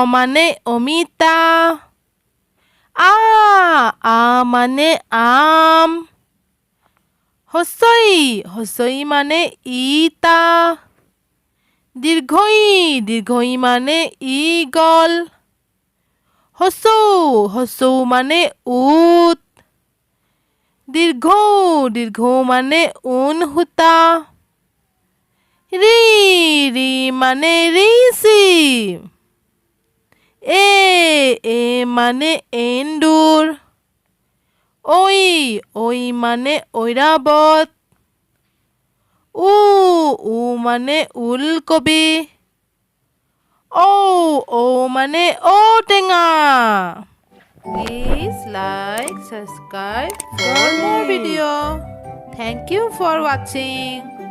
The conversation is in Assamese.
মানে অমিতা আ মানে আম হস্ৰই মানে ইটা দীৰ্ঘই মানে ঈগল হস্ৰৌ মানে উট দীৰ্ঘৌ মানে ঊণ সূতা ৰি মানে ঋষি এ মানে এন্দুৰ ঐ মানে ঐৰাবত উ মানে ওলকবি ঔ মানে ঔটেঙা Please like, subscribe for more video. Thank you for watching.